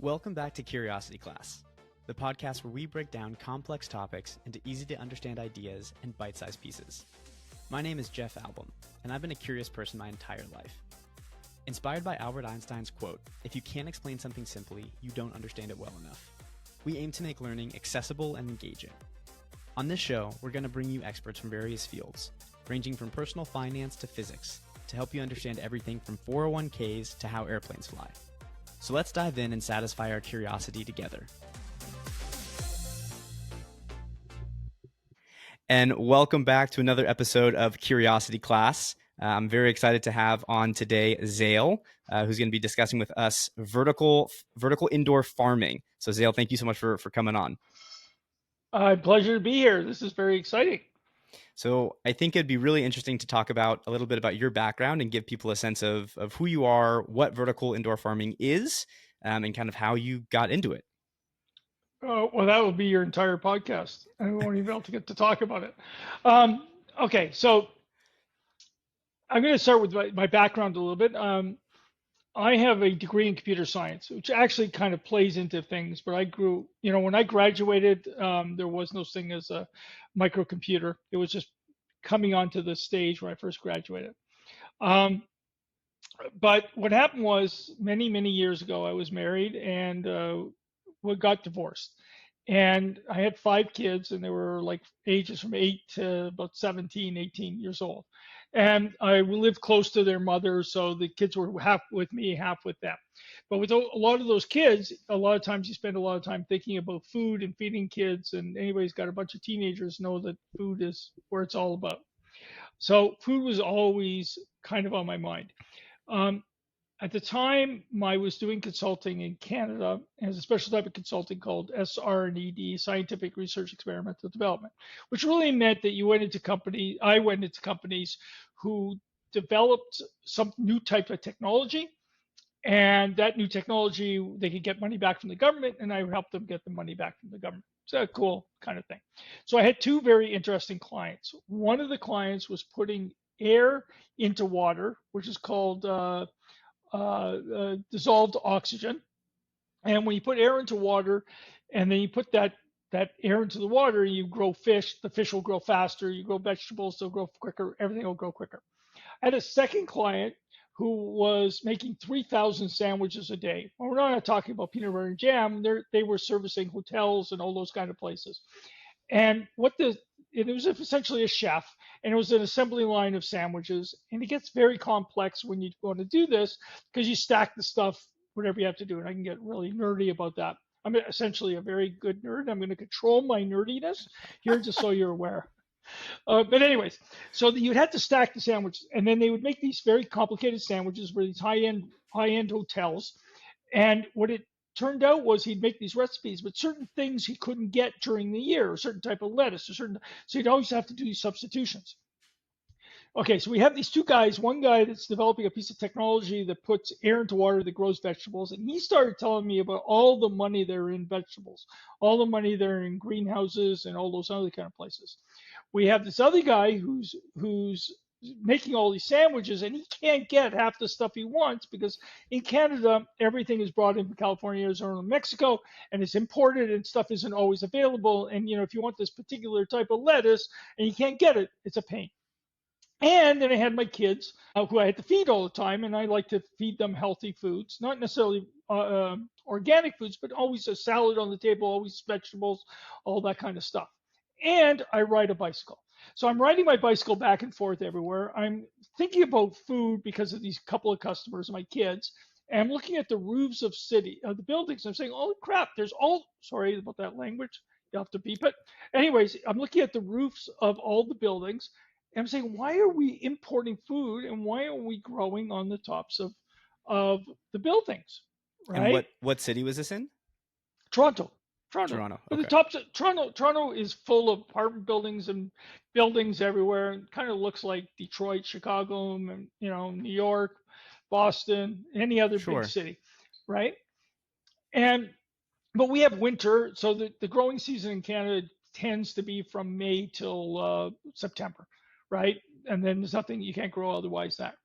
Welcome back to Curiosity Class, the podcast where we break down complex topics into easy-to-understand ideas and bite-sized pieces. My name is Jeff Album, and I've been a curious person my entire life. Inspired by Albert Einstein's quote, "If you can't explain something simply, you don't understand it well enough," we aim to make learning accessible and engaging. On this show, we're going to bring you experts from various fields, ranging from personal finance to physics, to help you understand everything from 401ks to how airplanes fly. So let's dive in and satisfy our curiosity together. And welcome back to another episode of Curiosity Class. I'm very excited to have on today Zale, who's going to be discussing with us vertical indoor farming. So Zale, thank you so much for coming on. Pleasure to be here. This is very exciting. So I think it'd be really interesting to talk about a little bit about your background and give people a sense of who you are, what vertical indoor farming is, and kind of how you got into it. Well, that will be your entire podcast. I won't even be able to get to talk about it. Okay, so I'm going to start with my background a little bit. I have a degree in computer science, which actually kind of plays into things. But when I graduated, there was no thing as a microcomputer. It was just coming onto the stage when I first graduated. But what happened was many, many years ago, I was married and we got divorced. And I had 5 kids, and they were like ages from 8 to about 17, 18 years old. And I lived close to their mother, so the kids were half with me, half with them. But with a lot of those kids, a lot of times you spend a lot of time thinking about food and feeding kids. And anybody's got a bunch of teenagers know that food is where it's all about. So food was always kind of on my mind. At the time, I was doing consulting in Canada, and there's a special type of consulting called SR&ED, Scientific Research Experimental Development, which really meant that I went into companies who developed some new type of technology, and that new technology, they could get money back from the government, and I would help them get the money back from the government. So a cool kind of thing. So I had 2 very interesting clients. One of the clients was putting air into water, which is called dissolved oxygen. And when you put air into water, and then you put that air into the water, you grow fish. The fish will grow faster. You grow vegetables, they'll grow quicker. Everything will grow quicker. I had a second client who was making 3,000 sandwiches a day. Well, we're not talking about peanut butter and jam. They were servicing hotels and all those kind of places. And it was essentially a chef, and it was an assembly line of sandwiches. And it gets very complex when you want to do this because you stack the stuff, whatever you have to do. And I can get really nerdy about that. I'm essentially a very good nerd. I'm going to control my nerdiness here just so you're aware. But anyways, so you'd have to stack the sandwiches, and then they would make these very complicated sandwiches for these high-end hotels. And what it turned out was he'd make these recipes, but certain things he couldn't get during the year, a certain type of lettuce, so he'd always have to do these substitutions. Okay, so we have these 2 guys, one guy that's developing a piece of technology that puts air into water that grows vegetables, and he started telling me about all the money there in vegetables, all the money there in greenhouses and all those other kind of places. We have this other guy who's making all these sandwiches, and he can't get half the stuff he wants because in Canada, everything is brought in from California, Arizona, and Mexico, and it's imported, and stuff isn't always available. And if you want this particular type of lettuce and you can't get it, it's a pain. And then I had my kids who I had to feed all the time, and I like to feed them healthy foods, not necessarily organic foods, but always a salad on the table, always vegetables, all that kind of stuff. And I ride a bicycle. So I'm riding my bicycle back and forth everywhere. I'm thinking about food because of these couple of customers, my kids. And I'm looking at the roofs of the buildings. I'm saying, oh crap, sorry about that language. You'll have to beep it. Anyways, I'm looking at the roofs of all the buildings. And I'm saying, why are we importing food and why are we growing on the tops of the buildings? Right? And what city was this in? Toronto. Okay. The tops of Toronto is full of apartment buildings and buildings everywhere. It kind of looks like Detroit, Chicago, and New York, Boston, any other big city, right? But we have winter, so the growing season in Canada tends to be from May till September, right? And then there's nothing, you can't grow otherwise that.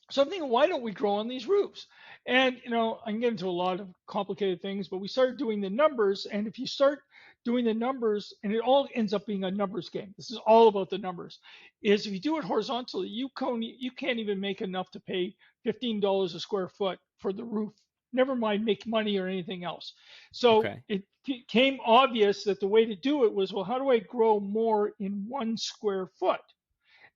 So I'm thinking, why don't we grow on these roofs? And I can get into a lot of complicated things, but we started doing the numbers. And if you start doing the numbers, and it all ends up being a numbers game. This is all about the numbers. Is if you do it horizontally, you can't even make enough to pay $15 a square foot for the roof. Never mind make money or anything else. So Okay. it became obvious that the way to do it was, well, how do I grow more in 1 square foot?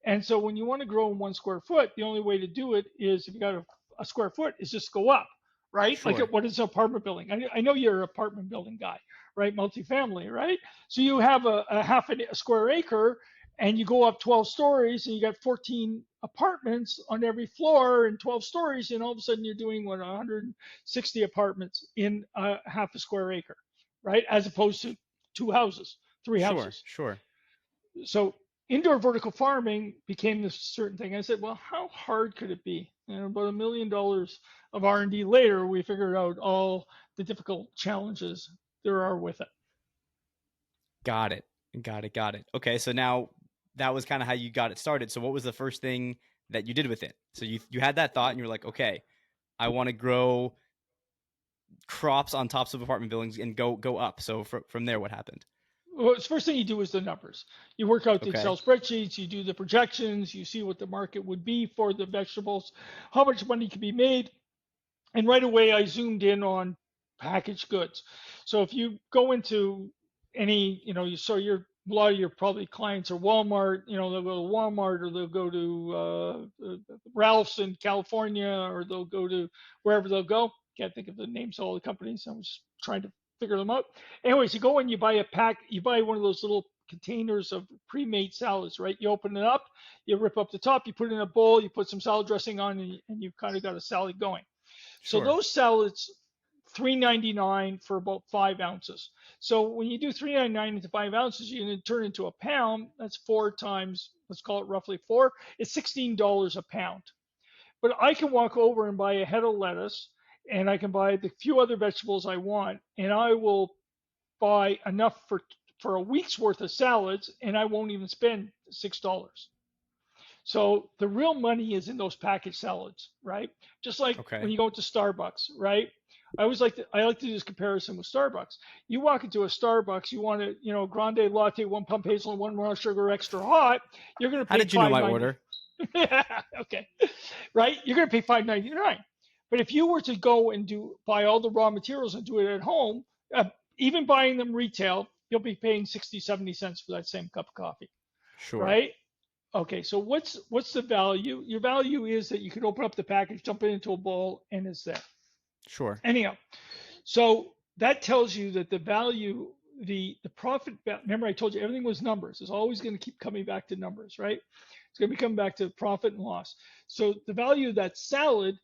And so when you want to grow in 1 square foot, the only way to do it is if you got a square foot is just go up, right? Like Sure. what is an apartment building? I know you're an apartment building guy, right? Multifamily, right? So you have a half a square acre and you go up 12 stories and you got 14 apartments on every floor and 12 stories. And all of a sudden you're doing 160 apartments in a half a square acre, right? As opposed to two houses, three Sure. houses. Sure. So indoor vertical farming became this certain thing. I said, well, how hard could it be? And about $1 million of R&D later, we figured out all the difficult challenges there are with it. Got it. Got it. Got it. Okay. So now that was kind of how you got it started. So what was the first thing that you did with it? So you had that thought and you're like, okay, I want to grow crops on tops of apartment buildings and go up. So from there, what happened? Well, the first thing you do is the numbers. You work out the Okay. Excel spreadsheets, you do the projections, you see what the market would be for the vegetables, how much money can be made. And right away, I zoomed in on packaged goods. So if you go into any, a lot of your probably clients are Walmart. They'll go to Walmart or they'll go to Ralph's in California or they'll go to wherever they'll go. Can't think of the names of all the companies. I was trying to figure them out. Anyways, you go and you buy one of those little containers of pre-made salads, right? You open it up, you rip up the top, you put it in a bowl, you put some salad dressing on, and you've kind of got a salad going. So Sure. those salads, $3.99 for about 5 ounces. So when you do $3.99 into 5 ounces, you can turn into a pound. That's four times, let's call it roughly four. It's $16 a pound. But I can walk over and buy a head of lettuce, and I can buy the few other vegetables I want, and I will buy enough for a week's worth of salads, and I won't even spend $6. So the real money is in those packaged salads, right? Just like when Okay. you go to Starbucks, right? I like to do this comparison with Starbucks. You walk into a Starbucks, you want grande latte, 1 pump hazelnut, one raw sugar, extra hot. You're going to How pay did you know five my ninety. order? Okay, right? You're going to pay $5.99. But if you were to go and buy all the raw materials and do it at home, uh, even buying them retail, you'll be paying 60, 70 cents for that same cup of coffee, Sure. right? Okay, so what's the value? Your value is that you can open up the package, dump it into a bowl, and it's there. Sure. Anyhow, so that tells you that the value, the profit. Remember, I told you everything was numbers. It's always going to keep coming back to numbers, right? It's going to be coming back to profit and loss. So the value of that salad,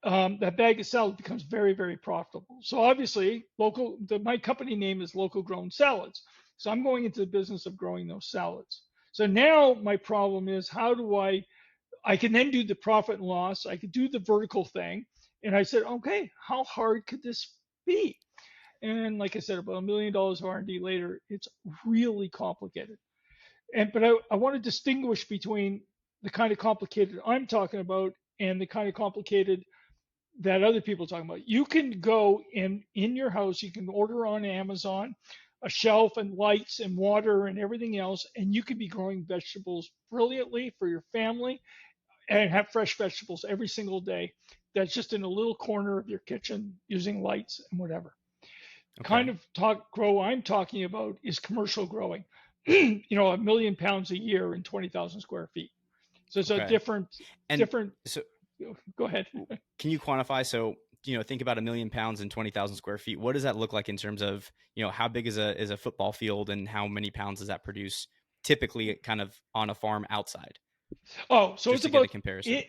that bag of salad becomes very, very profitable. So obviously, my company name is Local Grown Salads. So I'm going into the business of growing those salads. So now my problem is how do I can then do the profit and loss. I could do the vertical thing. And I said, okay, how hard could this be? And like I said, about $1 million of R&D later, it's really complicated. But I want to distinguish between the kind of complicated I'm talking about and the kind of complicated that other people are talking about. You can go in your house, you can order on Amazon a shelf and lights and water and everything else, and you could be growing vegetables brilliantly for your family and have fresh vegetables every single day. That's just in a little corner of your kitchen using lights and whatever. Kind Okay. of grow I'm talking about is commercial growing. 1 million pounds a year in 20,000 square feet. So it's a Okay. And different. so Go ahead. can you quantify? So, think about 1 million pounds and 20,000 square feet. What does that look like in terms of, how big is a football field and how many pounds does that produce typically kind of on a farm outside, Oh, so just it's to get a about comparison?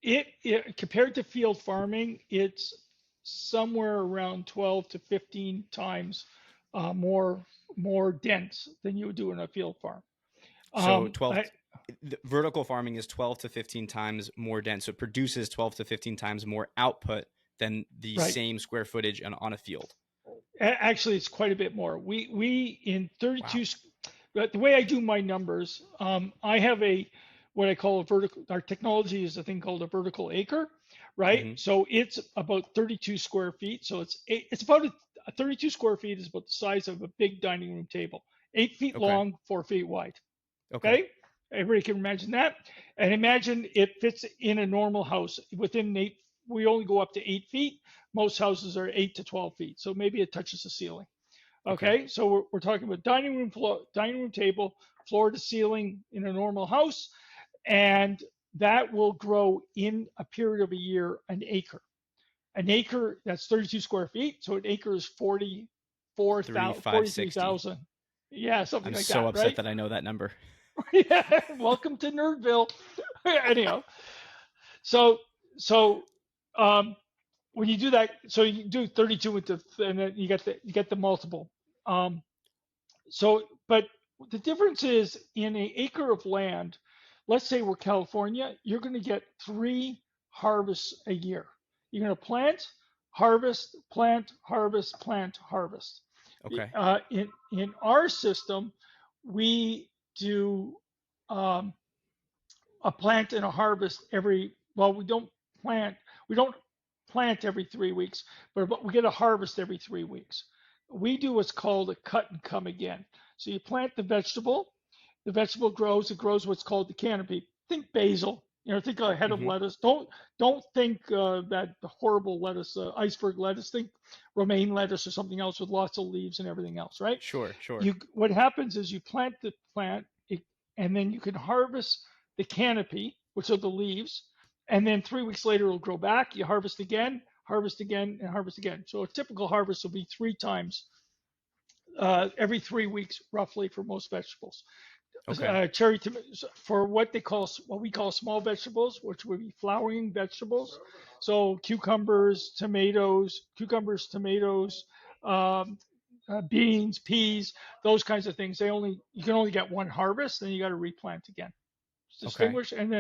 it. It compared to field farming, it's somewhere around 12 to 15 times more dense than you would do in a field farm. So 12, I, the vertical farming is 12 to 15 times more dense. So it produces 12 to 15 times more output than the right. same square footage on a field. Actually, it's quite a bit more. We in Wow. 32. But the way I do my numbers, I have what I call a vertical. Our technology is a thing called a vertical acre, right? Hmm. So it's about 32 square feet. So it's about a 32 square feet is about the size of a big dining room table, 8 feet Okay. long, 4 feet wide. Okay. Okay, everybody can imagine that, and imagine it fits in a normal house within 8. We only go up to 8 feet. Most houses are 8 to 12 feet, so maybe it touches the ceiling. Okay. Okay, so we're talking about dining room floor, dining room table, floor to ceiling in a normal house, and that will grow in a period of a year an acre. An acre, that's 32 square feet, so an acre is 44,000, 3560. 43,000. Yeah, something I'm like so that, upset right? that I know that number. Yeah, welcome to Nerdville. Anyhow, so so um, when you do that, so you do 32 with the, and then you get the multiple. Um, but the difference is in an acre of land, let's say we're California, you're going to get 3 harvests a year. You're going to plant, harvest, plant, harvest, plant, harvest. Okay. In our system, we do um, a plant and a harvest every. Well, we don't plant every 3 weeks, but we get a harvest every 3 weeks. We do what's called a cut and come again. So you plant the vegetable grows, it grows what's called the canopy. Think basil, think a head of Hmm. lettuce. Don't think that horrible lettuce, iceberg lettuce. Think romaine lettuce or something else with lots of leaves and everything else, right? Sure. Sure. What happens is you plant the plant, and then you can harvest the canopy, which are the leaves, and then 3 weeks later it'll grow back. You harvest again, and harvest again. So a typical harvest will be 3 times every 3 weeks, roughly, for most vegetables. Okay. Cherry tomatoes for what we call small vegetables, which would be flowering vegetables. So cucumbers, tomatoes, um, beans, peas, those kinds of things. You can only get one harvest, then you got to replant again. Okay. Distinguish, and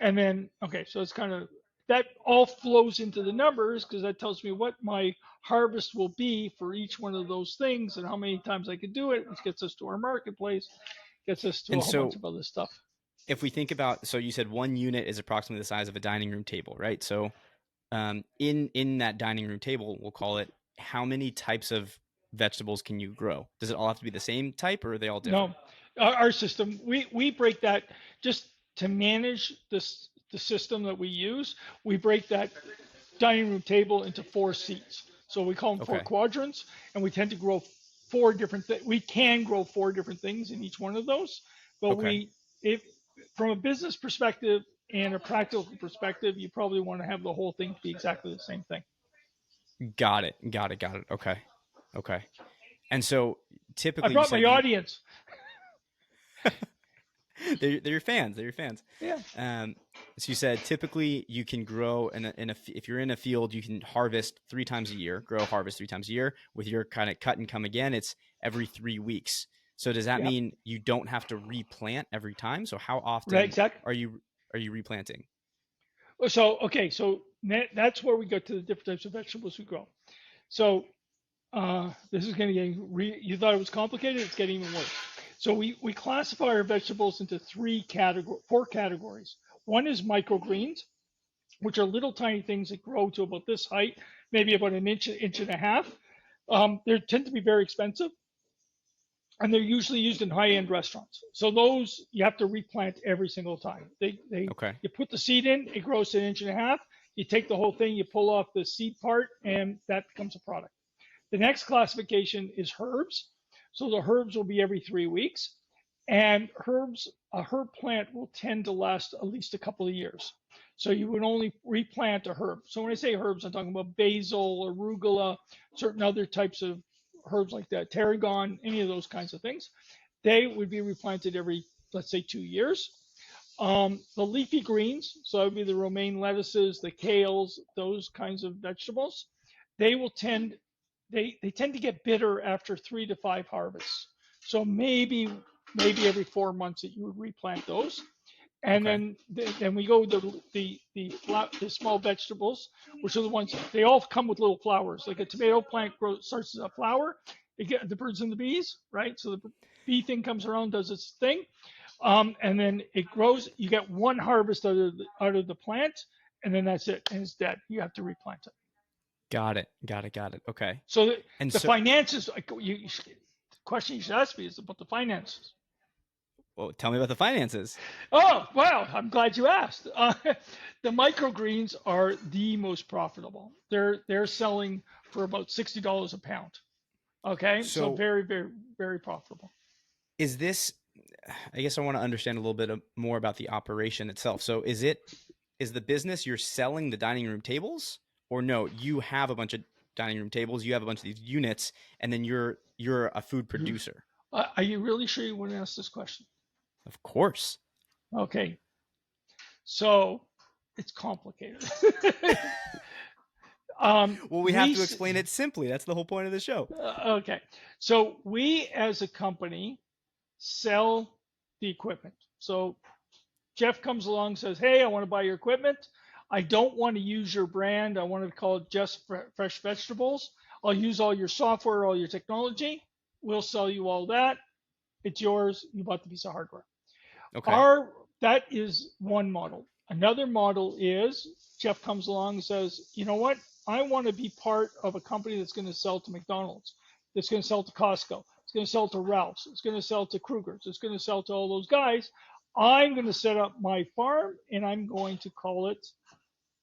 then okay, so it's kind of that all flows into the numbers because that tells me what my harvest will be for each one of those things and how many times I could do it, which gets us to our marketplace, gets us to a And whole bunch so of other stuff. if we think about, so you said one unit is approximately the size of a dining room table, right? So in that dining room table, we'll call it, how many types of vegetables can you grow? Does it all have to be the same type, or are they all different? No, our system, we break that just to manage the system that we use. We break that dining room table into 4 seats. So we call them four Okay. quadrants, and we tend to grow four different things. We can grow four different things in each one of those, but Okay. if from a business perspective and a practical perspective, you probably want to have the whole thing be exactly the same thing. Got it. Got it. Got it. Okay. Okay. And so I typically you brought my said you audience. they're your fans. They're your fans. Yeah. Um, so you said typically you can grow if you're in a field, you can harvest 3 times a year, grow, harvest 3 times a year. With your kind of cut and come again, it's every 3 weeks. So does that Yeah. mean you don't have to replant every time? So how Right. often Exactly. are you replanting? So okay. So that's where we go to the different types of vegetables we grow. So this is going to get, you thought it was complicated, it's getting even worse. So we classify our vegetables into four categories. One is microgreens, which are little tiny things that grow to about this height, maybe about an inch and a half. They tend to be very expensive, and they're usually used in high-end restaurants. So those you have to replant every single time. Okay. You put the seed in, it grows to an inch and a half. You take the whole thing, you pull off the seed part, and that becomes a product. The next classification is herbs. So the herbs will be every 3 weeks. And a herb plant will tend to last at least a couple of years. So you would only replant a herb. So when I say herbs, I'm talking about basil, arugula, certain other types of herbs like that, tarragon, any of those kinds of things. They would be replanted every, let's say, 2 years. The leafy greens, so that would be the romaine lettuces, the kales, those kinds of vegetables, they will tend they tend to get bitter after 3 to 5 harvests. So maybe every 4 months that you would replant those. And Okay. then we go the small vegetables, which are the ones they all come with little flowers. Like a tomato plant starts as a flower, it get the birds and the bees, right? So the bee thing comes around, does its thing. And then it grows. You get one harvest out of the plant, and then that's it, and it's dead. You have to replant it. Got it. Got it. Got it. Okay. So And the so, finances, like the question you should ask me is about the finances. well, tell me about the finances. Oh, well, I'm glad you asked. The microgreens are the most profitable. They're selling for about $60 a pound. Okay, so So, very, very, very profitable. is this, I guess I want to understand a little bit more about the operation itself. So is the business you're selling the dining room tables, or no, you have a bunch of dining room tables, you have a bunch of these units, and then you're a food producer? Are you really sure you want to ask this question? Of course. Okay, so it's complicated. Well, we have to explain it simply. That's the whole point of the show. Okay, so we as a company sell the equipment. So Jeff comes along and says, "Hey, I want to buy your equipment. I don't want to use your brand. I want to call it just Fresh Vegetables. I'll use all your software, all your technology. We'll sell you all that. It's yours. You bought the piece of hardware." Okay. That is one model. Another model is Jeff comes along and says, "You know what? I want to be part of a company that's going to sell to McDonald's, that's going to sell to Costco, it's going to sell to Ralph's, it's going to sell to Kruger's, it's going to sell to all those guys. I'm going to set up my farm and I'm going to call it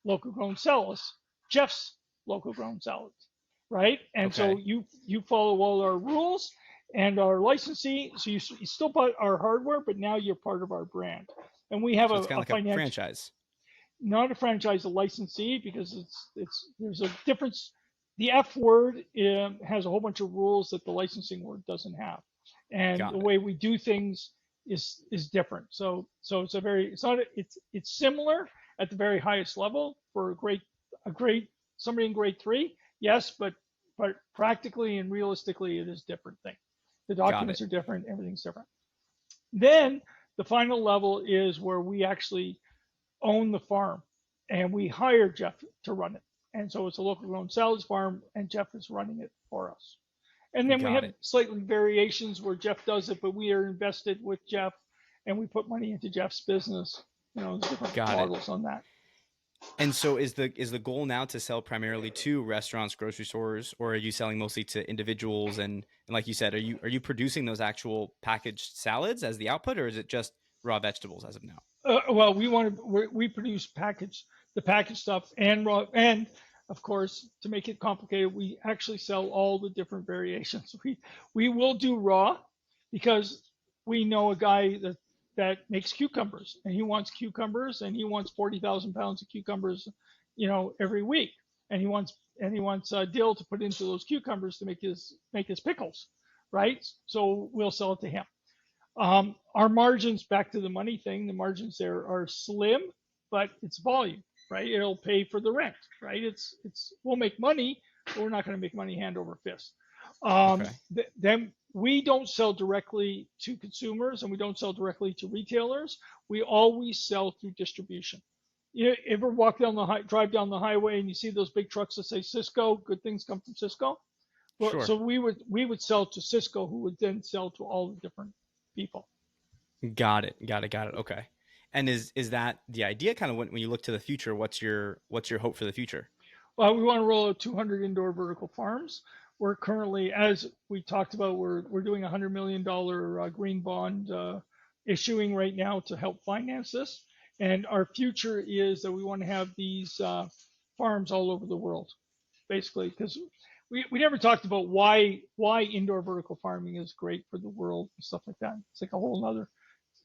local grown salads, Jeff's local grown salads, right? And so Okay. you follow all our rules and our licensing. So you still buy our hardware, but now you're part of our brand. And we have So it's kind a of like a financial, franchise. not a franchise, a licensee, because it's there's a difference. The F word has a whole bunch of rules that the licensing word doesn't have, and the Got it. way we do things is different. So it's not it's similar at the very highest level for a great somebody in grade 3, yes, but practically and realistically it is different thing. The Got documents it. are different, everything's different. Then the final level is where we actually own the farm and we hire Jeff to run it. And so it's a local grown salads farm and Jeff is running it for us. And then we Got have it. slightly variations where Jeff does it, but we are invested with Jeff and we put money into Jeff's business. There's different Got it. models on that. And so is the goal now to sell primarily to restaurants, grocery stores, or are you selling mostly to individuals? And like you said, are you producing those actual packaged salads as the output, or is it just raw vegetables as of now? Well, we produce the package stuff and raw, and of course, to make it complicated, we actually sell all the different variations. We will do raw because we know a guy that makes cucumbers and he wants cucumbers and he wants 40,000 pounds of cucumbers, every week, and he wants dill to put into those cucumbers to make his pickles, right? So we'll sell it to him. Our margins, back to the money thing, the margins there are slim, but it's volume, right? It'll pay for the rent, right? We'll make money, but we're not going to make money hand over fist. Okay. Then we don't sell directly to consumers and we don't sell directly to retailers. We always sell through distribution. You ever drive down the highway and you see those big trucks that say Cisco, good things come from Cisco? Well, Sure. so we would sell to Cisco, who would then sell to all the different people. Got it. Got it. Got it. Okay. And is that the idea? Kind of when you look to the future, what's your hope for the future? We want to roll out 200 indoor vertical farms. We're currently, as we talked about, we're doing a $100 million green bond issuing right now to help finance this. And our future is that we want to have these farms all over the world, basically, because we never talked about why indoor vertical farming is great for the world and stuff like that. It's like a whole other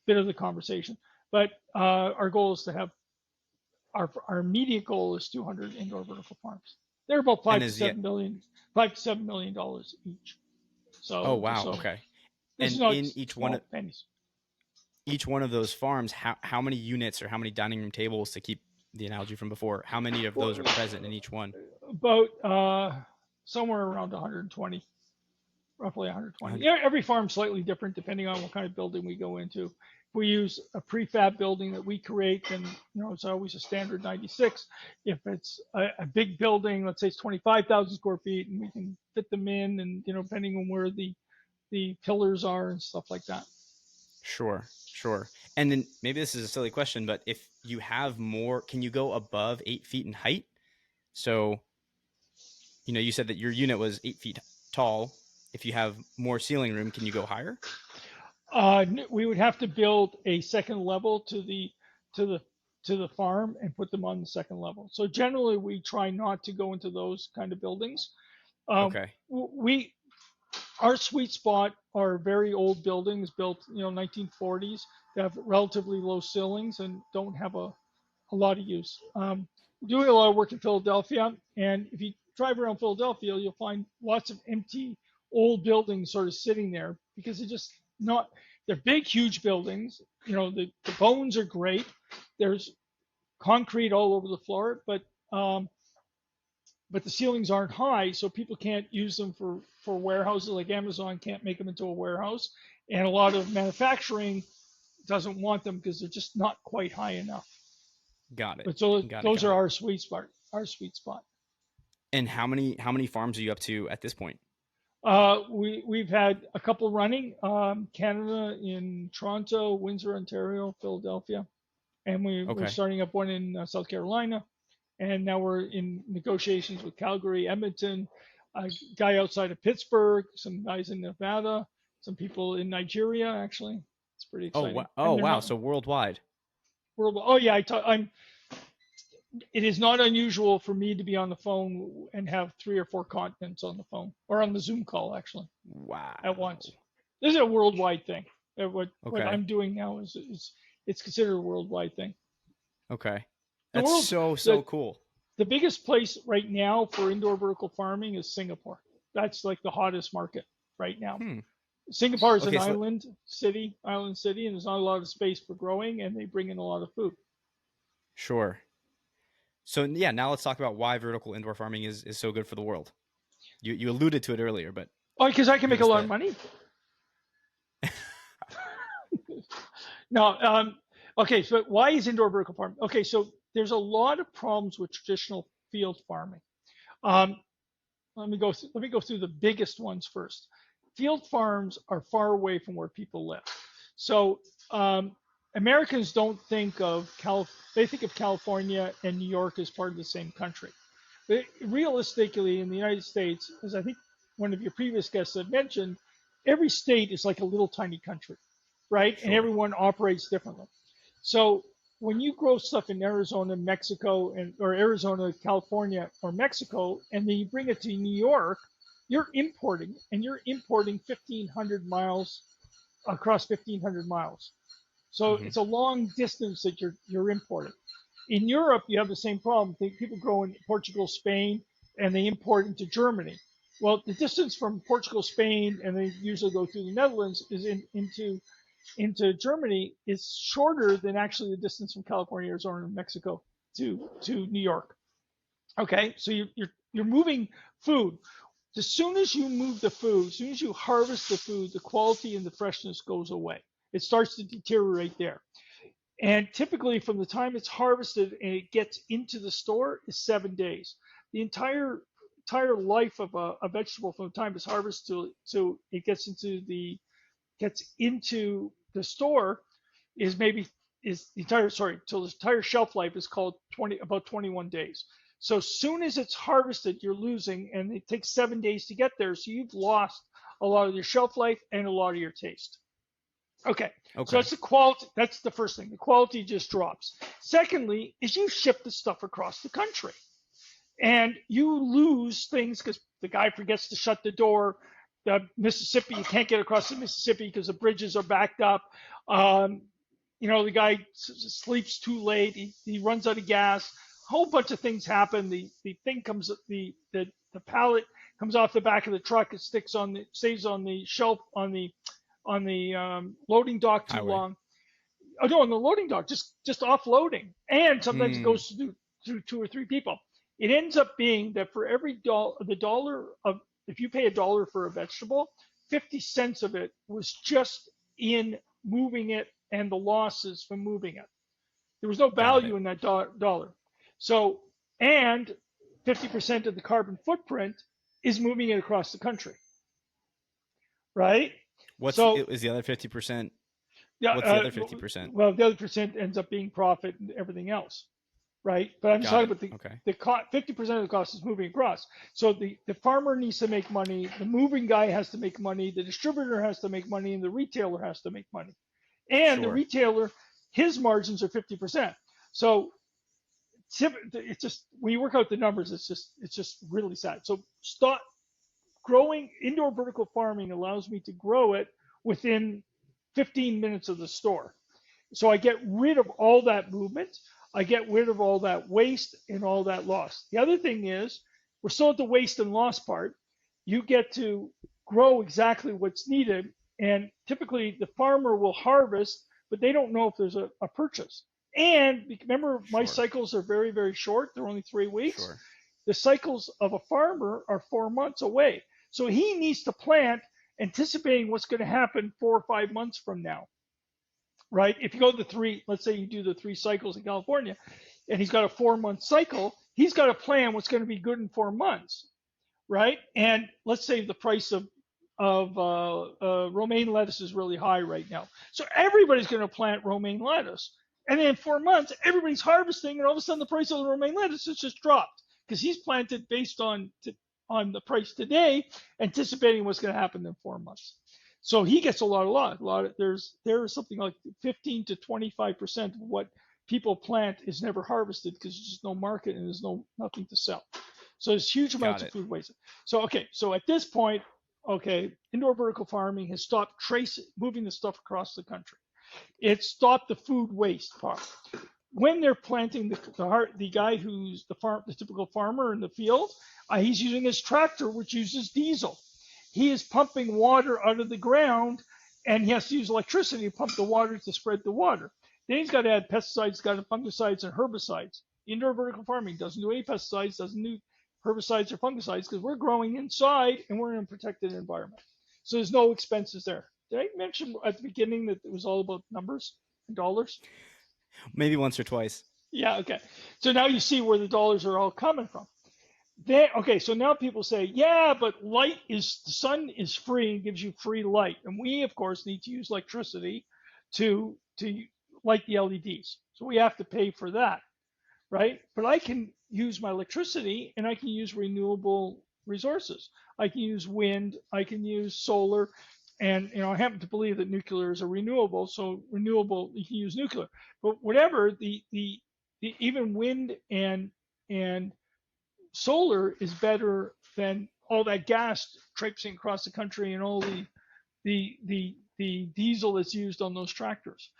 bit of the conversation. But our goal is to have our immediate goal is 200 indoor vertical farms. They're about And $5 to $7 million each. oh So wow, so okay. this is And not in each small pennies. one of those farms, how many units or how many dining room tables, to keep the analogy from before, how many of those are present in each one? About somewhere around 120, roughly 120. 100. Yeah, every farm's slightly different depending on what kind of building we go into. If we use a prefab building that we create, then it's always a standard 96. If it's a big building, let's say it's 25,000 square feet, and we can fit them in, and depending on where the pillars are and stuff like that. Sure, sure. And then maybe this is a silly question, but if you have more, can you go above 8 feet in height? So, you said that your unit was 8 feet tall. If you have more ceiling room, can you go higher? We would have to build a second level to the to the farm and put them on the second level. So generally, we try not to go into those kind of buildings. Um, Okay. we our sweet spot are very old buildings built, 1940s, that have relatively low ceilings and don't have a lot of use. Doing a lot of work in Philadelphia, and if you drive around Philadelphia, you'll find lots of empty old buildings sort of sitting there because they're just not. They're big, huge buildings. The bones are great. There's concrete all over the floor, but the ceilings aren't high, so people can't use them for warehouses. Like Amazon can't make them into a warehouse, and a lot of manufacturing doesn't want them because they're just not quite high enough. Got it. But so Got it. those Got are it. our sweet spot. Our sweet spot. And how many farms are you up to at this point? We've had a couple running, Canada, in Toronto, Windsor, Ontario, Philadelphia, and we're Okay. starting up one in South Carolina, and now we're in negotiations with Calgary, Edmonton, a guy outside of Pittsburgh, some guys in Nevada, some people in Nigeria. Actually, it's pretty Oh, exciting, oh and they're wow. not So worldwide. worldwide. Oh yeah, I'm. It is not unusual for me to be on the phone and have 3 or 4 continents on the phone or on the Zoom call actually at once. Wow. This is a worldwide thing. What Okay. I'm doing now is it's considered a worldwide thing. Okay. The That's world so the cool. the biggest place right now for indoor vertical farming is Singapore. That's like the hottest market right now. Hmm. Singapore is an Okay. So island city, and there's not a lot of space for growing, and they bring in a lot of food. sure. So yeah, now let's talk about why vertical indoor farming is so good for the world. You alluded to it earlier, but Oh, because I can make give a us lot of the money. No, okay. So why is indoor vertical farming? Okay, so there's a lot of problems with traditional field farming. Um, let me go through the biggest ones first. Field farms are far away from where people live. So Americans don't think of they think of California and New York as part of the same country. But realistically, in the United States, as I think one of your previous guests had mentioned, every state is like a little tiny country, right? And sure. everyone operates differently. So when you grow stuff in Arizona, Mexico, or Arizona, California, or Mexico, and then you bring it to New York, and you're importing 1,500 miles across 1,500 miles. So Hmm. it's a long distance that you're importing. In Europe, you have the same problem. People grow in Portugal, Spain, and they import into Germany. Well, the distance from Portugal, Spain, and they usually go through the Netherlands is into Germany is shorter than actually the distance from California, Arizona, and Mexico to New York. Okay, so you're moving food. As soon as you move the food, as soon as you harvest the food, the quality and the freshness goes away. It starts to deteriorate there. And typically, from the time it's harvested and it gets into the store, is 7 days. The entire life of a vegetable from the time it's harvested to it gets into the store is maybe is the entire sorry till the entire shelf life is called 21 days. So as soon as it's harvested, you're losing, and it takes 7 days to get there. So you've lost a lot of your shelf life and a lot of your taste. Okay, so Okay. that's the quality. That's the first thing. The quality just drops. Secondly, is you ship the stuff across the country, and you lose things because the guy forgets to shut the door. The Mississippi, you can't get across the Mississippi because the bridges are backed up. Um, the guy sleeps too late. He runs out of gas. A whole bunch of things happen. The thing comes the pallet comes off the back of the truck. It stays on the shelf on the loading dock too Highway. long. Oh no, on the loading dock, just offloading, and sometimes it Hmm. goes through 2 or 3 people. It ends up being that for every dollar of if you pay $1 for a vegetable, 50 cents of it was just in moving it and the losses from moving it. There was no Got value it. in that dollar. So, and 50% of the carbon footprint is moving it across the country, right? What's So is the other 50%? Yeah. What's the other 50%? Well, the other percent ends up being profit and everything else, right? But I'm just Got talking it. about Okay. the 50% of the cost is moving across. So the farmer needs to make money, the moving guy has to make money, the distributor has to make money, and the retailer has to make money. And the Sure. retailer, his margins are 50%. So it's just when you work out the numbers, it's just really sad. So stop growing. Indoor vertical farming allows me to grow it within 15 minutes of the store. So I get rid of all that movement. I get rid of all that waste and all that loss. The other thing is, we're still at the waste and loss part. You get to grow exactly what's needed. And typically the farmer will harvest, but they don't know if there's a purchase. And remember, my Sure. cycles are very, very short. They're only 3 weeks. Sure. The cycles of a farmer are 4 months away. So he needs to plant anticipating what's going to happen 4 or 5 months from now, right? If you go to the three, let's say you do the 3 cycles in California, and he's got a 4 month cycle, he's got to plan what's going to be good in 4 months, right? And let's say the price of romaine lettuce is really high right now, so everybody's going to plant romaine lettuce, and then in 4 months everybody's harvesting, and all of a sudden the price of the romaine lettuce has just dropped because he's planted based on the price today, anticipating what's going to happen in 4 months. So he gets a lot of there's something like 15 to 25% of what people plant is never harvested because there's just no market and there's nothing to sell. So there's huge amounts of food wasted. So so at this point, indoor vertical farming has stopped moving the stuff across the country. It stopped the food waste part. When they're planting the guy who's the typical farmer in the field, he's using his tractor, which uses diesel. He is pumping water out of the ground, and he has to use electricity to pump the water to spread the water. Then he's got to add pesticides, got to fungicides and herbicides. Indoor vertical farming doesn't do any pesticides, doesn't do herbicides or fungicides because we're growing inside and we're in a protected environment. So there's no expenses there. Did I mention at the beginning that it was all about numbers and dollars? Maybe once or twice. Yeah, okay. So now you see where the dollars are all coming from. So now people say, yeah, but the sun is free and gives you free light. And we, of course, need to use electricity to light the LEDs. So we have to pay for that, right? But I can use my electricity and I can use renewable resources. I can use wind, I can use solar, and I happen to believe that nuclear is a renewable, so renewable, you can use nuclear. But whatever, the even wind and solar is better than all that gas traipsing across the country and all the diesel that's used on those tractors.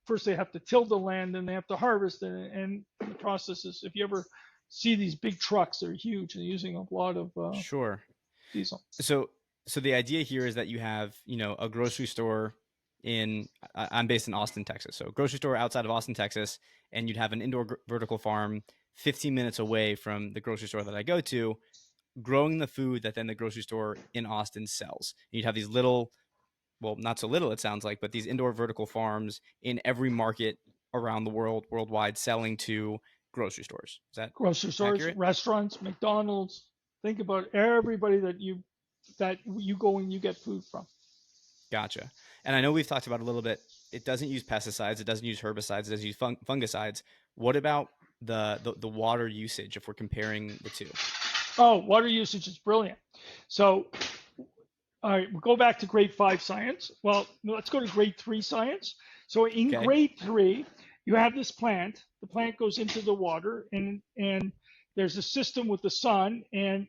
First they have to till the land, and they have to harvest, and the process is, if you ever see these big trucks, they're huge and they're using a lot of Sure. diesel. So the idea here is that you have, a grocery store I'm based in Austin, Texas. So a grocery store outside of Austin, Texas, and you'd have an indoor vertical farm 15 minutes away from the grocery store that I go to, growing the food that then the grocery store in Austin sells. And you'd have these little, well, not so little, it sounds like, but these indoor vertical farms in every market around the world, worldwide, selling to grocery stores. Is that grocery stores, accurate? restaurants, McDonald's? Think about everybody that you go and you get food from. Gotcha. And I know we've talked about a little bit. It doesn't use pesticides. It doesn't use herbicides. It doesn't use fungicides. What about the water usage if we're comparing the two? Oh, water usage is brilliant. So, all right, we'll go back to grade 5 science. Well, let's go to grade 3 science. So in grade 3, you have this plant. The plant goes into the water, and there's a system with the sun, and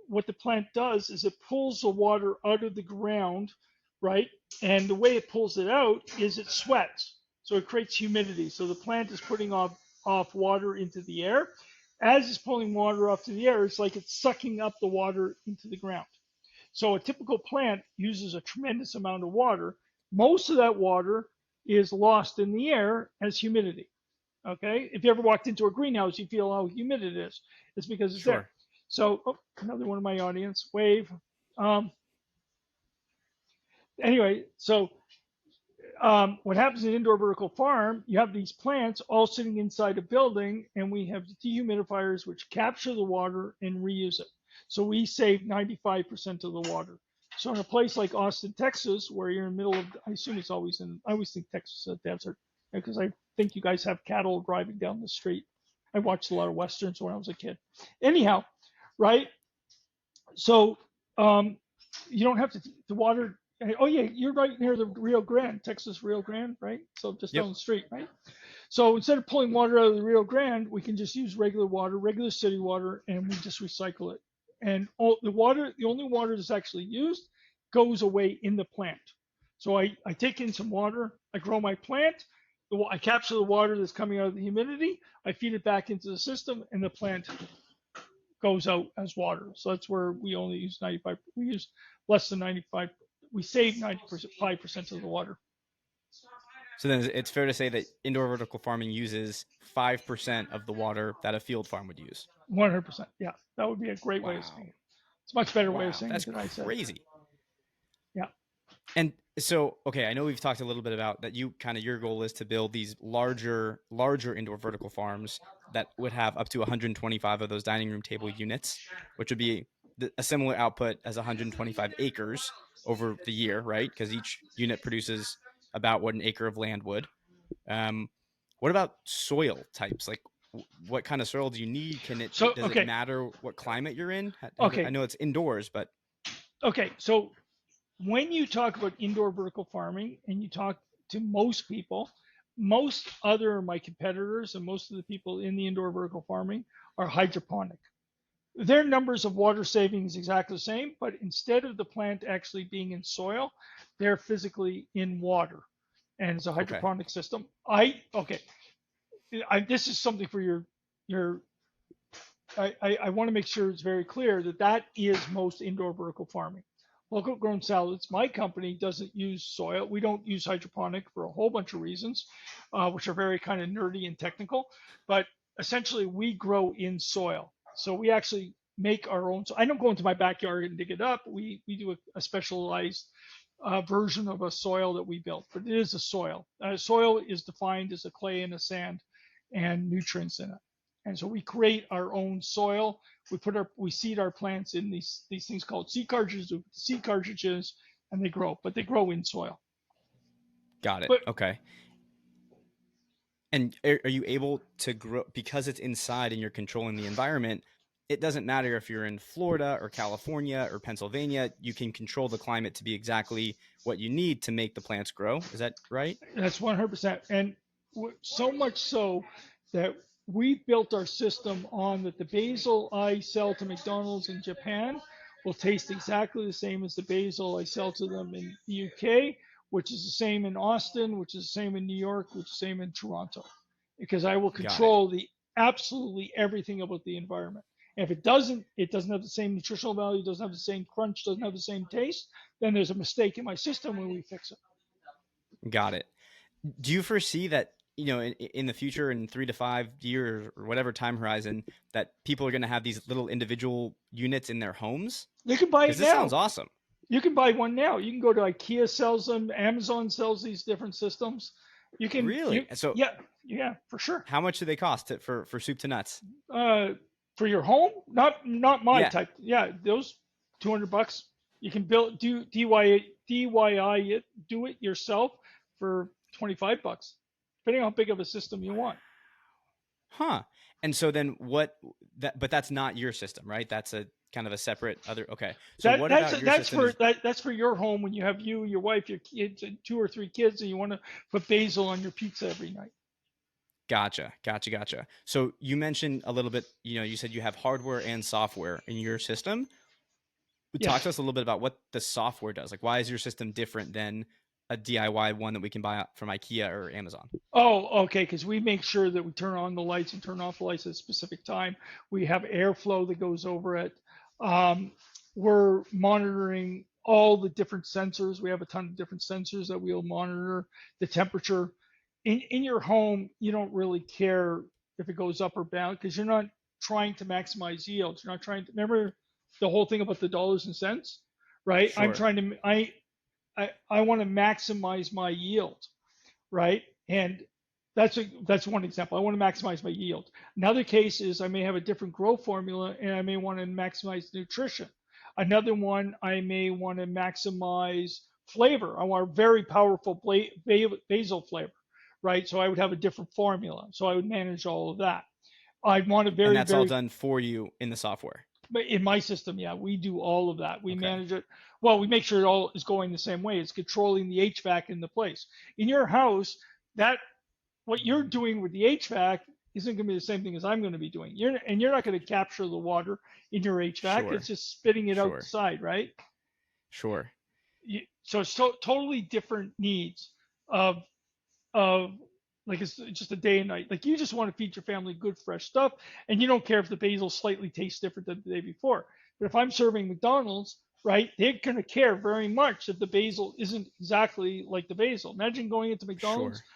what the plant does is it pulls the water out of the ground, right? And the way it pulls it out is it sweats. So it creates humidity. So the plant is putting off water into the air. As it's pulling water off to the air, it's like it's sucking up the water into the ground. So a typical plant uses a tremendous amount of water. Most of that water is lost in the air as humidity. Okay? If you ever walked into a greenhouse, you feel how humid it is. It's because it's there. So, another one of my audience, wave. Anyway, so what happens in indoor vertical farm, you have these plants all sitting inside a building, and we have dehumidifiers which capture the water and reuse it. So we save 95% of the water. So in a place like Austin, Texas, where you're in the middle of, I assume it's always I always think Texas is a desert because I think you guys have cattle driving down the street. I watched a lot of Westerns when I was a kid. Anyhow, right? So you don't have to water. Oh yeah, you're right near the Rio Grande, Texas Rio Grande, right? So just Yep. down the street, right? So instead of pulling water out of the Rio Grande, we can just use regular water, regular city water, and we just recycle it. And all the water, the only water that's actually used, goes away in the plant. So I take in some water, I grow my plant, I capture the water that's coming out of the humidity, I feed it back into the system, and the plant goes out as water. So that's where we only use 95. We use less than 95. We save 95% of the water. So then it's fair to say that indoor vertical farming uses 5% of the water that a field farm would use. 100%. Yeah, that would be a great way of saying it. It's a much better way of saying That's it than I said. crazy. Yeah. And so, okay, I know we've talked a little bit about that. Your goal is to build these larger indoor vertical farms that would have up to 125 of those dining room table units, which would be a similar output as 125 acres over the year, right? Because each unit produces about what an acre of land would. What about soil types? Like, what kind of soil do you need? Does it matter what climate you're in? Okay. I know it's indoors, but okay. So when you talk about indoor vertical farming and you talk to most people, most other my competitors and most of the people in the indoor vertical farming are hydroponic. Their numbers of water saving is exactly the same, but instead of the plant actually being in soil, they're physically in water, and it's a hydroponic system. This is something for your. I want to make sure it's very clear that is most indoor vertical farming. Local grown salads, my company doesn't use soil. We don't use hydroponic for a whole bunch of reasons, which are very kind of nerdy and technical. But essentially, we grow in soil. So we actually make our own. So I don't go into my backyard and dig it up. We do a specialized version of a soil that we built, but it is a soil. Soil is defined as a clay and a sand and nutrients in it. And so we create our own soil. We seed our plants in these things called seed cartridges, and they grow, but they grow in soil. Got it. Okay. And are you able to grow because it's inside and you're controlling the environment? It doesn't matter if you're in Florida or California or Pennsylvania, you can control the climate to be exactly what you need to make the plants grow. Is that right? That's 100%. And so much so that we built our system on that the basil I sell to McDonald's in Japan will taste exactly the same as the basil I sell to them in the UK, which is the same in Austin, which is the same in New York, which is the same in Toronto, because I will control the absolutely everything about the environment. And if it doesn't have the same nutritional value, doesn't have the same crunch, doesn't have the same taste, then there's a mistake in my system when we fix it. Got it. Do you foresee that, in the future, in 3 to 5 years or whatever time horizon, that people are going to have these little individual units in their homes? They can buy it now. This sounds awesome. You can buy one now. You can go to IKEA sells them. Amazon sells these different systems. You can really. So yeah, for sure. How much do they cost for soup to nuts? For your home, not my type. Yeah, those $200. You can do DIY it, do it yourself for $25, depending on how big of a system you want. Huh. And so then but that's not your system, right? That's a kind of a separate other. Okay. So that's for your home when you have your wife, your kids, and 2 or 3 kids, and you want to put basil on your pizza every night. Gotcha. So you mentioned a little bit, you said you have hardware and software in your system. Talk to us a little bit about what the software does. Like, why is your system different than a DIY one that we can buy from IKEA or Amazon? Oh, okay. Because we make sure that we turn on the lights and turn off the lights at a specific time. We have airflow that goes over it. We're monitoring all the different sensors. We have a ton of different sensors that we'll monitor the temperature. In your home, you don't really care if it goes up or down because you're not trying to maximize yields. You're not trying to remember the whole thing about the dollars and cents, right? Sure. I'm trying to I want to maximize my yield, right? And that's one example. I want to maximize my yield. Another case is I may have a different grow formula and I may want to maximize nutrition. Another one, I may want to maximize flavor. I want a very powerful basil flavor, right? So I would have a different formula. So I would manage all of that. I want a And very, that's all very, done for you in the software. but in my system, yeah, we do all of that. We Okay. manage it. Well, we make sure it all is going the same way. It's controlling the HVAC in the place. In your house, that what you're doing with the HVAC isn't going to be the same thing as I'm going to be doing. You're not going to capture the water in your HVAC. It's Sure. just spitting it Sure. outside, right? Sure. So it's totally different needs of like it's just a day and night. Like you just want to feed your family good fresh stuff, and you don't care if the basil slightly tastes different than the day before. But if I'm serving McDonald's, right, they're gonna care very much if the basil isn't exactly like the basil. Imagine going into McDonald's Sure.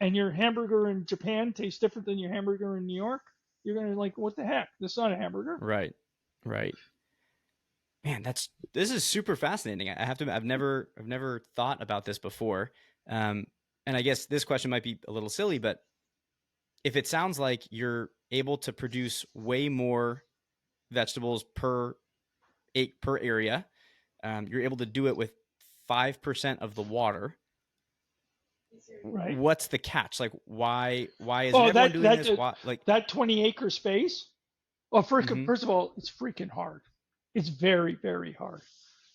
and your hamburger in Japan tastes different than your hamburger in New York. You're gonna like, what the heck? This is not a hamburger. Right. Right. Man, this is super fascinating. I have to. I've never thought about this before. And I guess this question might be a little silly, but if it sounds like you're able to produce way more vegetables per area, you're able to do it with 5% of the water. Right. What's the catch? Like, why isn't everyone doing this? Why, like that 20-acre space? Well, Mhm. first of all, it's freaking hard. It's very, very hard.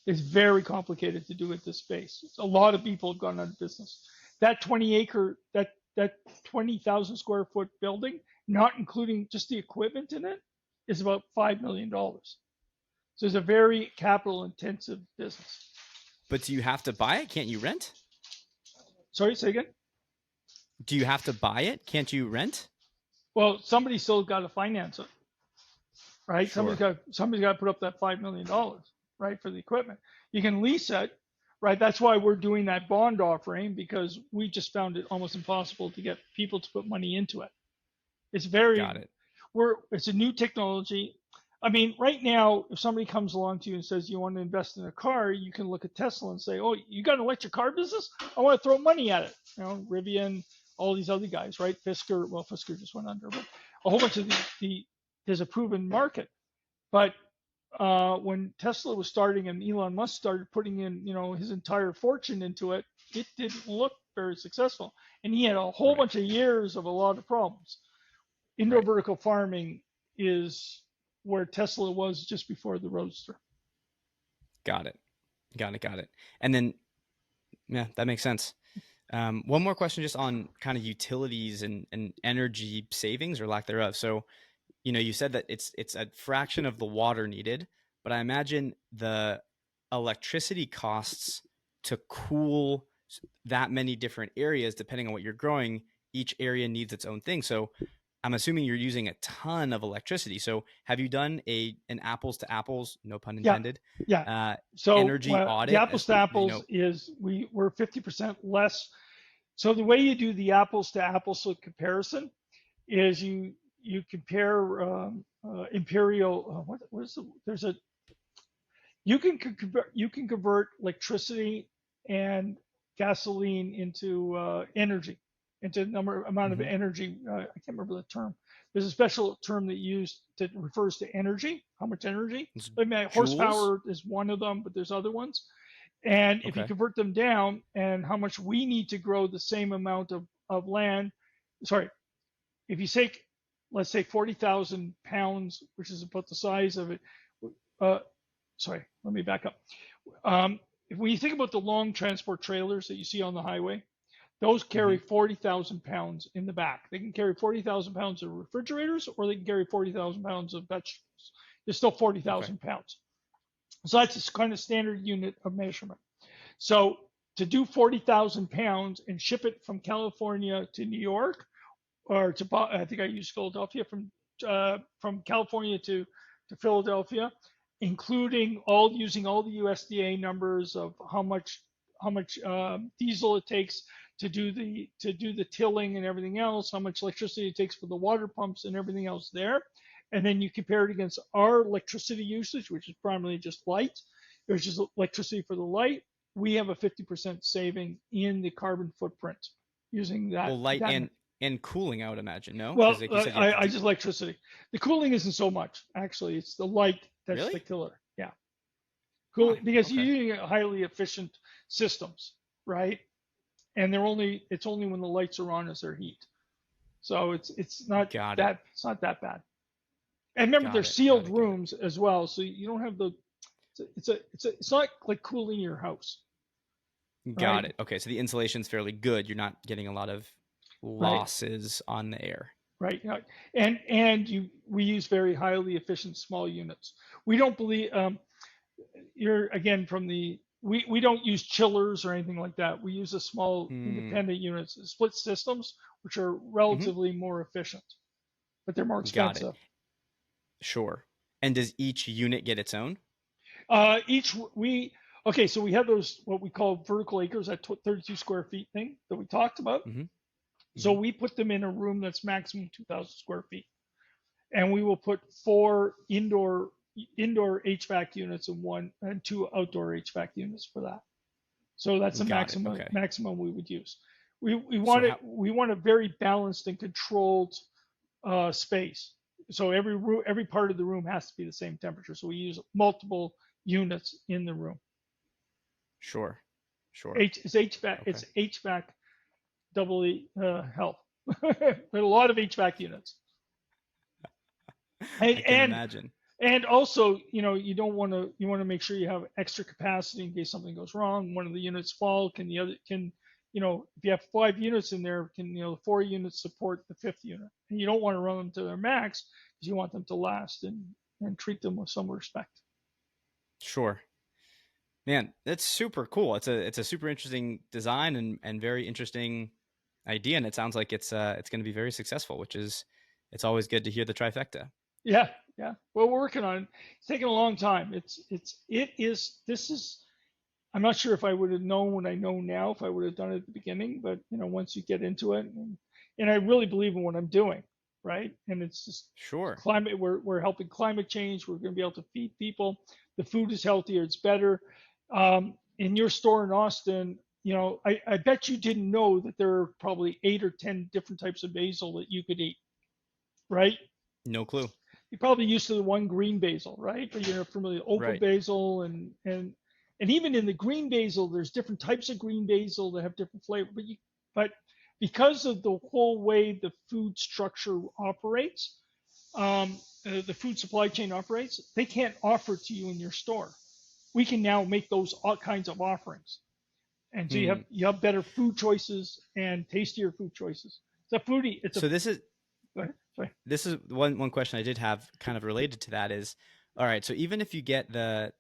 It's very complicated to do at this space. A lot of people have gone out of business. That 20-acre, that 20,000 square foot building, not including just the equipment in it, is about $5 million. So it's a very capital intensive business. But do you have to buy it? Can't you rent? Sorry, say again? Do you have to buy it? Can't you rent? Well, somebody still got to finance it, right? Sure. Somebody's got to put up that $5 million, right, for the equipment. You can lease it, right? That's why we're doing that bond offering, because we just found it almost impossible to get people to put money into it. It's very, Got it. It's a new technology. I mean, right now, if somebody comes along to you and says you want to invest in a car, you can look at Tesla and say, "Oh, you got an electric car business? I want to throw money at it." You know, Rivian, all these other guys, right? Fisker just went under, but a whole bunch of there's a proven market. But when Tesla was starting and Elon Musk started putting in, his entire fortune into it, it didn't look very successful, and he had a whole bunch of years of a lot of problems. Indoor vertical farming is where Tesla was just before the Roadster. Got it. And then, yeah, that makes sense. One more question just on kind of utilities and energy savings or lack thereof. So, you said that it's a fraction of the water needed, but I imagine the electricity costs to cool that many different areas, depending on what you're growing, each area needs its own thing. So I'm assuming you're using a ton of electricity. So have you done an apples to apples, no pun intended, so energy audit? The apples to apples is we're 50% less. So the way you do the apples to apples comparison is you compare imperial. You can convert electricity and gasoline into energy, into amount of energy. I can't remember the term. There's a special term that you use that refers to energy. How much energy? Horsepower is one of them, but there's other ones. And if you convert them down, and how much we need to grow the same amount of land. Sorry, if you take, let's say 40,000 pounds, which is about the size of it. Sorry, let me back up. When you think about the long transport trailers that you see on the highway, those carry 40,000 pounds in the back. They can carry 40,000 pounds of refrigerators, or they can carry 40,000 pounds of vegetables. There's still 40,000 pounds. So that's a kind of standard unit of measurement. So to do 40,000 pounds and ship it from California to New York, or to, I think I used Philadelphia, from California to Philadelphia, including using all the USDA numbers of how much diesel it takes to do the tilling and everything else, how much electricity it takes for the water pumps and everything else there. And then you compare it against our electricity usage, which is primarily just light, which is electricity for the light. We have a 50% saving in the carbon footprint using that. Well, light and cooling, I would imagine, no? Well, like I just electricity. The cooling isn't so much, actually. It's the light that's the killer. Yeah. Cooling, because you're Okay. using highly efficient systems, right? And it's only when the lights are on is there heat. So it's not Got it. that bad. And remember, they're Got it. Got sealed it. Got it. rooms as well, so you don't have the it's not like cooling your house, right? Got it. Okay. So the insulation's fairly good. You're not getting a lot of Right, losses on the air. right. Yeah. And we use very highly efficient small units. We don't believe you're again from the we don't use chillers or anything like that. We use a small Hmm. independent units, split systems, which are Hmm. relatively more efficient, but they're more Got it. expensive. Sure. And does each unit get its own? Each we okay, so we have those what we call vertical acres, that 32 square feet thing that we talked about. Hmm. So Hmm. we put them in a room that's maximum 2,000 square feet, and we will put four indoor HVAC units and two outdoor HVAC units for that. So that's the Got it. Okay. maximum we would use. We So want it. how? We want a very balanced and controlled space. So every part of the room has to be the same temperature. So we use multiple units in the room. Sure. Sure. It's HVAC. Okay. It's HVAC double health. There are a lot of HVAC units, and I can and, imagine. and also you want to make sure you have extra capacity in case something goes wrong. One of the units fall. Can the other can if you have 5 units in there, can the 4 units support the fifth unit? And you don't want to run them to their max because you want them to last and treat them with some respect. Sure. Man, that's super cool. It's a super interesting design and very interesting idea, and it sounds like it's going to be very successful, which is it's always good to hear the trifecta. Yeah, yeah. Well, we're working on it. It's taken a long time. It is. This is. I'm not sure if I would have known what I know now if I would have done it at the beginning, but once you get into it, and I really believe in what I'm doing, right? And it's just Sure. climate. We're helping climate change. We're going to be able to feed people. The food is healthier. It's better. In your store in Austin, I bet you didn't know that there are probably 8 or 10 different types of basil that you could eat, right? No clue. You're probably used to the one green basil, right? But you're familiar with opal Right. basil and even in the green basil, there's different types of green basil that have different flavor. But because of the whole way the food structure operates, the food supply chain operates, they can't offer it to you in your store. We can now make those all kinds of offerings, and so Hmm. you have better food choices and tastier food choices. It's a foodie. It's a So this is Go ahead. Sorry. this is one question I did have kind of related to that is, all right, so even if you get the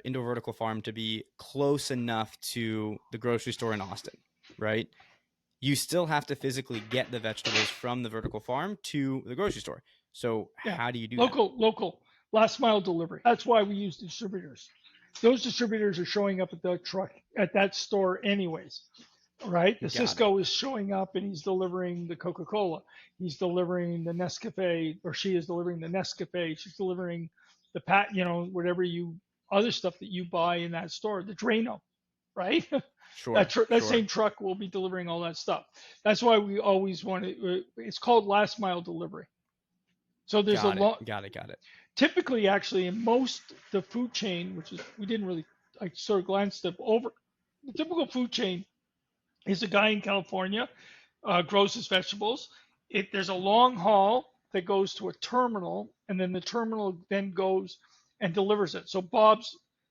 indoor vertical farm to be close enough to the grocery store in Austin, right? You still have to physically get the vegetables from the vertical farm to the grocery store. So Yeah, how do you do that? local, last mile delivery. That's why we use distributors. Those distributors are showing up at the truck at that store anyways, right? The Got it. Cisco is showing up and he's delivering the Coca-Cola. He's delivering the Nescafe, or she is delivering the Nescafe. She's delivering the whatever other stuff that you buy in that store, the Drano, right? Sure. That Sure. same truck will be delivering all that stuff. That's why we always want to. It's called last mile delivery. So there's a Got it. lot. Got it. Got it. Typically, actually, in most the food chain, which is we didn't really, I sort of glanced up over. The typical food chain is a guy in California grows his vegetables. There's a long haul that goes to a terminal, and then the terminal then goes and delivers it. So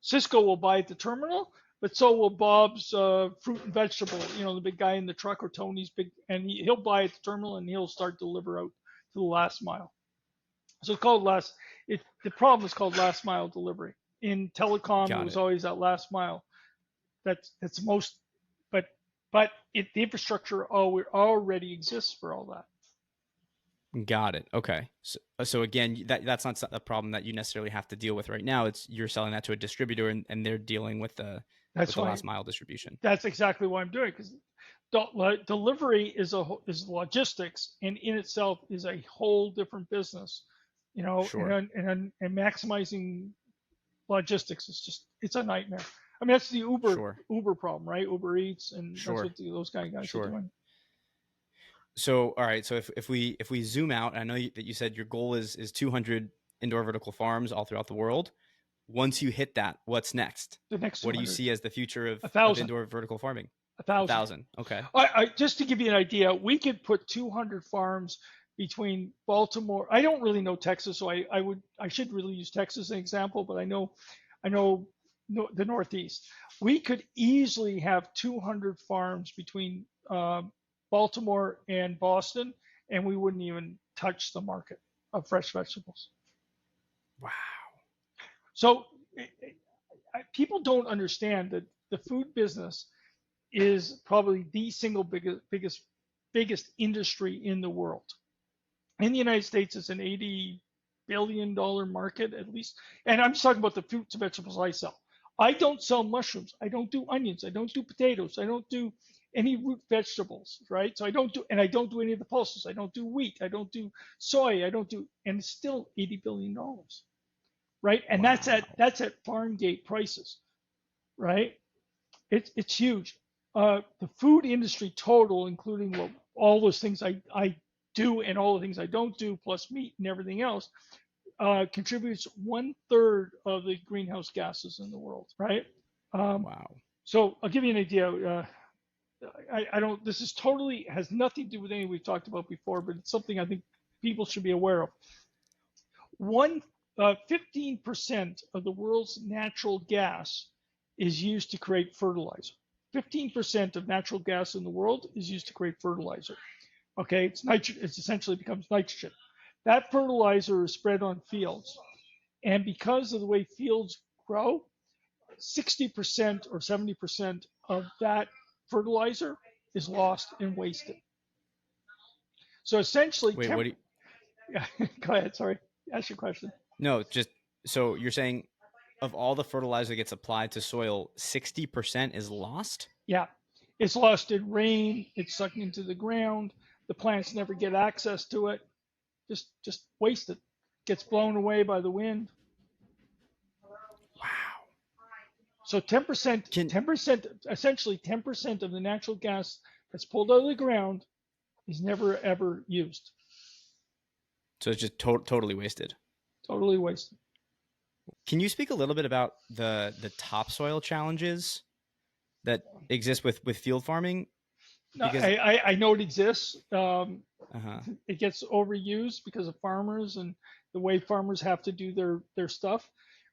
Cisco will buy at the terminal, but so will Bob's fruit and vegetable. The big guy in the truck, or Tony's big, and he'll buy at the terminal and he'll start deliver out to the last mile. So it's called last. The problem is called last mile delivery. In telecom, it Got was it. always that last mile. That's most, but the infrastructure already exists for all that. Got it. Okay. So again, that's not a problem that you necessarily have to deal with right now. It's you're selling that to a distributor and they're dealing with That's the why. last mile distribution. That's exactly why I'm doing it, because delivery is logistics, and in itself is a whole different business. Sure. And maximizing logistics is it's a nightmare. I mean, that's the Sure. Uber problem, right? Uber Eats, and that's Sure. what those kind of guys are Sure. doing. So all right. So if we zoom out, I know that you said your goal is 200 indoor vertical farms all throughout the world. once you hit that, what's next? The next What do you 200, see as the future of 1,000, indoor vertical farming? 1,000. 1,000. Okay. Just to give you an idea, we could put 200 farms between Baltimore. I don't really know Texas, so I should really use Texas as an example, but I know the Northeast. We could easily have 200 farms between Baltimore and Boston, and we wouldn't even touch the market of fresh vegetables. Wow. So people don't understand that the food business is probably the single biggest industry in the world. In the United States, it's an $80 billion market at least. And I'm just talking about the fruits and vegetables I sell. I don't sell mushrooms. I don't do onions. I don't do potatoes. I don't do any root vegetables, right? So I don't do any of the pulses. I don't do wheat. I don't do soy. And it's still $80 billion, right? And Wow. that's at farm gate prices, right? It's huge. The food industry total, including all those things I do and all the things I don't do, plus meat and everything else, contributes 1/3 of the greenhouse gases in the world, right? Wow. So I'll give you an idea. I don't. This is totally has nothing to do with anything we've talked about before, but it's something I think people should be aware of. 15% of the world's natural gas is used to create fertilizer. 15% of natural gas in the world is used to create fertilizer. Okay, it's nitrogen. It essentially becomes nitrogen. That fertilizer is spread on fields, and because of the way fields grow, 60% or 70% of that fertilizer is lost and wasted. So essentially, wait, what do you? Yeah, go ahead. Sorry, ask your question. No, just so you're saying, of all the fertilizer that gets applied to soil, 60% is lost? Yeah, it's lost in rain. It's sucked into the ground. The plants never get access to it. Just wasted. Gets blown away by the wind. Wow. So 10%, essentially 10% of the natural gas that's pulled out of the ground is never ever used. So it's just totally wasted. Totally wasted. Can you speak a little bit about the topsoil challenges that exist with field farming? Because I know it exists. Uh-huh. It gets overused because of farmers and the way farmers have to do their stuff.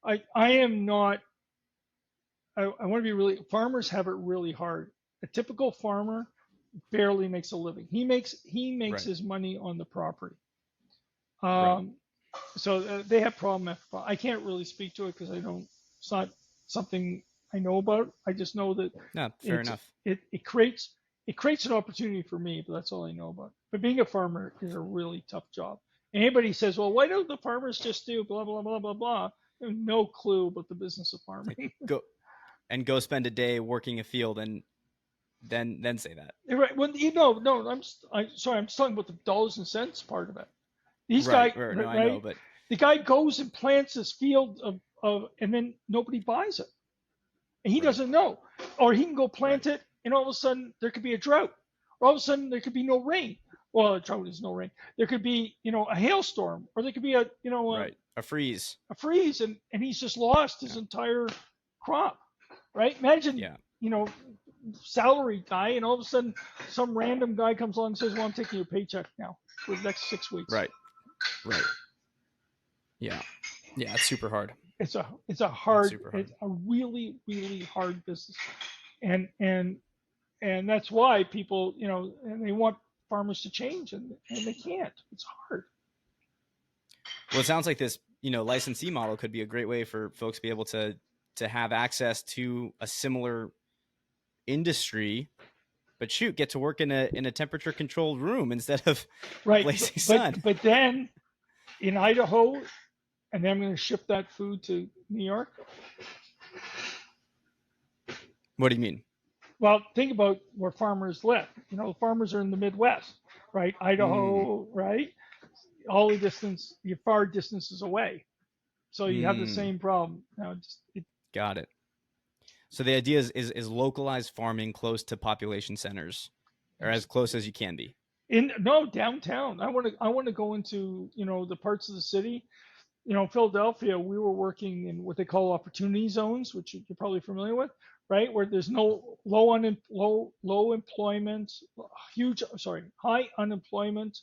I am not. I want to be really. Farmers have it really hard. A typical farmer barely makes a living. He makes Right. his money on the property. Right. So they have problem. I can't really speak to it because it's not something I know about. I just know that No, fair enough. It creates an opportunity for me, but that's all I know about. But being a farmer is a really tough job. Anybody says, well, why don't the farmers just do blah blah blah blah blah? They have no clue about the business of farming. Go spend a day working a field and then say that. Right. Well, no. I'm sorry. I'm just talking about the dollars and cents part of it. These Right. guys, Right. No, right? I know, but The guy goes and plants his field of and then nobody buys it. And he Right. doesn't know. Or he can go plant Right. it and all of a sudden there could be a drought. Or all of a sudden there could be no rain. Well, a drought is no rain. There could be, a hailstorm, or there could be right. A freeze. a freeze, and he's just lost his entire crop. Right? Imagine, Yeah. salary guy, and all of a sudden some random guy comes along and says, well, I'm taking your paycheck now for the next 6 weeks. Right. Right. Yeah. Yeah. It's super hard. It's a really, really hard business. And that's why people, and they want farmers to change, and they can't. It's hard. Well, it sounds like this, licensee model could be a great way for folks to be able to have access to a similar industry, but get to work in a temperature controlled room instead of blazing sun. But then in Idaho, and then I'm going to ship that food to New York. What do you mean? Well, think about where farmers live. Farmers are in the Midwest, right? Idaho, right? All the far distances away. So you have the same problem. Got it. So the idea is localized farming close to population centers, or as close as you can be. Downtown. I want to go into the parts of the city Philadelphia, we were working in what they call opportunity zones, which you're probably familiar with, right? Where there's no low employment, high unemployment,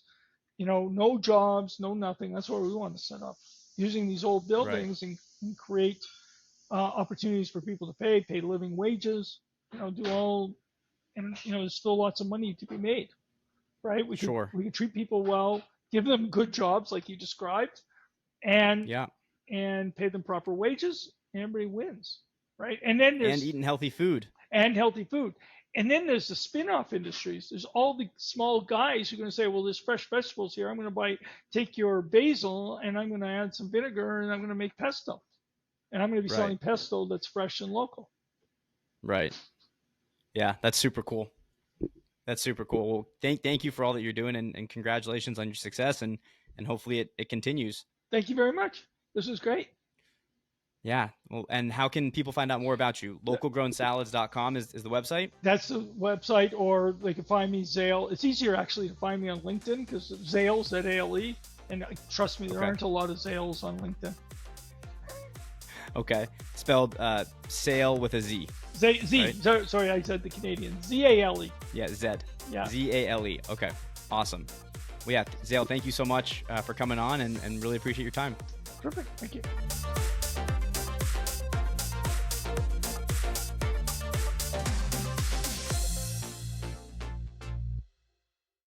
no jobs, no nothing. That's what we want to set up, using these old Right. buildings and create opportunities for people to pay living wages, do all, and there's still lots of money to be made, right? We could Sure. we could treat people well, give them good jobs like you described, and Yeah. and pay them proper wages, and everybody wins, right? And then And there's eating healthy food. and healthy food. And then there's the spin-off industries. There's all the small guys who are going to say, well, there's fresh vegetables here. I'm going to take your basil and I'm going to add some vinegar and I'm going to make pesto. And I'm going to be Right. selling pesto that's fresh and local. Right. Yeah, that's super cool. That's super cool. Well, thank you for all that you're doing, and congratulations on your success, and hopefully it continues. Thank you very much. This is great. Yeah. Well, and how can people find out more about you? Localgrownsalads.com is the website. That's the website, or they can find me Zale. It's easier actually to find me on LinkedIn because Zale, Z-A-L-E. And trust me, there aren't a lot of Zales on LinkedIn. Okay. Spelled sale with a Z. Z. Right? Sorry, I said the Canadian. Z-A-L-E. Yeah, Z. Yeah. Z-A-L-E. Okay. Awesome. Well, yeah, Zale, thank you so much for coming on, and really appreciate your time. Perfect. Thank you.